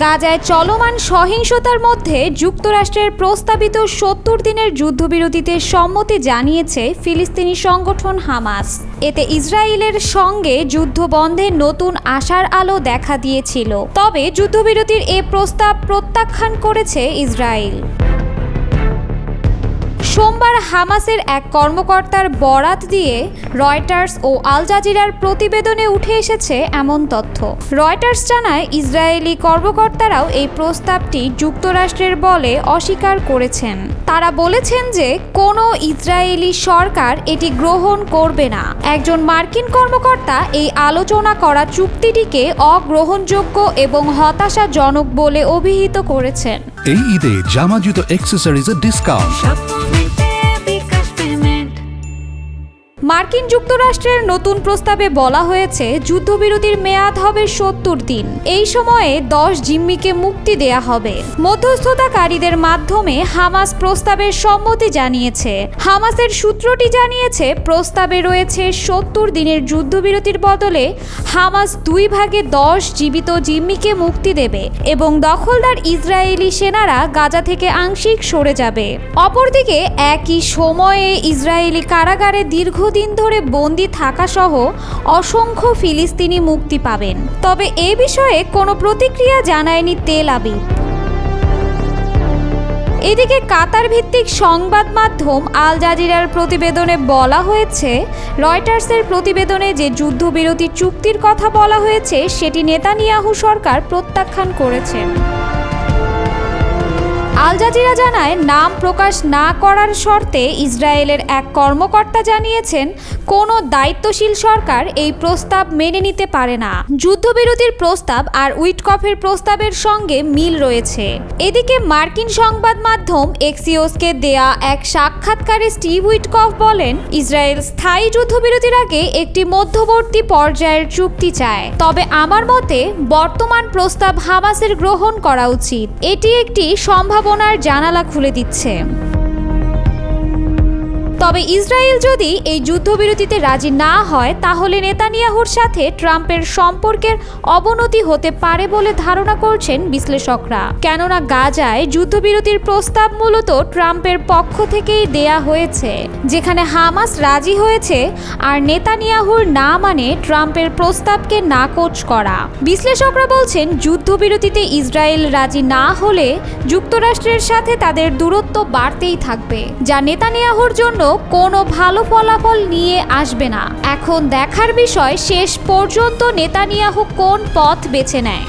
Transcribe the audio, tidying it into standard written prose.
গাজায় চলমান সহিংসতার মধ্যে যুক্তরাষ্ট্রের প্রস্তাবিত ৭০ দিনের যুদ্ধবিরতিতে সম্মতি জানিয়েছে ফিলিস্তিনি সংগঠন হামাস। এতে ইসরায়েলের সঙ্গে যুদ্ধ বন্ধে নতুন আশার আলো দেখা দিয়েছিল। তবে যুদ্ধবিরতির এ প্রস্তাব প্রত্যাখ্যান করেছে ইসরায়েল। সোমবার হামাসের এক কর্মকর্তার বরাত দিয়ে রয়টার্স ও আল জাজিরার প্রতিবেদনে উঠে এসেছে এমন তথ্য। রয়টার্স জানায়, ইসরায়েলি কর্মকর্তারাও এই প্রস্তাবটি যুক্তরাষ্ট্রের বলে অস্বীকার করেছেন। তারা বলেছেন যে কোনো ইসরায়েলি সরকার এটি গ্রহণ করবে না। একজন মার্কিন কর্মকর্তা এই আলোচনা করা চুক্তিটিকে অগ্রহণযোগ্য এবং হতাশাজনক বলে অভিহিত করেছেন। এই ঈদে জামা জুতো অ্যাক্সেসরিজের ডিসকাউন্ট। মার্কিন যুক্তরাষ্ট্রের নতুন প্রস্তাবে বলা হয়েছে যুদ্ধবিরতির মেয়াদ হবে ৭০ দিন। এই সময়ে ১০ জিম্মিকে মুক্তি দেয়া হবে। মধ্যস্থতাকারীদের মাধ্যমে হামাস প্রস্তাবের সম্মতি জানিয়েছে। হামাসের সূত্রটি জানিয়েছে, প্রস্তাবে রয়েছে ৭০ দিনের যুদ্ধবিরতির বদলে হামাস ২ ভাগে ১০ জীবিত জিম্মিকে মুক্তি দেবে এবং দখলদার ইসরায়েলি সেনারা গাজা থেকে আংশিক সরে যাবে। অপরদিকে একই সময়ে ইসরায়েলি কারাগারে দীর্ঘদিন ধরে বন্দী থাকা সহ অসংখ্য ফিলিস্তিনি মুক্তি পাবেন। তবে এ বিষয়ে কোনো প্রতিক্রিয়া জানায়নি তেল আবিব। এদিকে কাতার ভিত্তিক সংবাদ মাধ্যম আল জাজিরার প্রতিবেদনে বলা হয়েছে, রয়টার্সের প্রতিবেদনে যে যুদ্ধবিরতি চুক্তির কথা বলা হয়েছে সেটি নেতানিয়াহু সরকার প্রত্যাখ্যান করেছেন। আল জাজিরা জানায়, নাম প্রকাশ না করার শর্তে ইসরায়েলের এক কর্মকর্তা জানিয়েছেন, কোনো দায়িত্বশীল সরকার এই প্রস্তাব মেনে নিতে পারে না। যুদ্ধবিরতির প্রস্তাব আর উইটকফের প্রস্তাবের সঙ্গে মিল রয়েছে। এদিকে মার্কিন সংবাদ মাধ্যম এক্সিওসকে দেয়া এক সাক্ষাৎকারে স্টিভ উইটকফ বলেন, ইসরায়েল স্থায়ী যুদ্ধবিরতির আগে একটি মধ্যবর্তী পর্যায়ের চুক্তি চায়। তবে আমার মতে বর্তমান প্রস্তাব হামাসের গ্রহণ করা উচিত। এটি একটি সম্ভাবনার জানালা খুলে দিচ্ছে। তবে ইসরায়েল যদি এই যুদ্ধবিরতিতে রাজি না হয় তাহলে নেতানিয়াহুর সাথে ট্রাম্পের সম্পর্কের অবনতি হতে পারে বলে ধারণা করছেন বিশ্লেষকরা। কেননা গাজায় যুদ্ধবিরতির প্রস্তাব মূলত ট্রাম্পের পক্ষ থেকেই দেয়া হয়েছে, যেখানে হামাস রাজি হয়েছে আর নেতানিয়াহুর না মানে ট্রাম্পের প্রস্তাবকে নাকচ করা। বিশ্লেষকরা বলছেন, যুদ্ধবিরতিতে ইসরায়েল রাজি না হলে যুক্তরাষ্ট্রের সাথে তাদের দূরত্ব বাড়তেই থাকবে, যা নেতানিয়াহুর জন্য কোনো ভালো ফলাফল নিয়ে আসবে না। এখন দেখার বিষয় শেষ পর্যন্ত নেতানিয়াহু কোন পথ বেছে নেয়।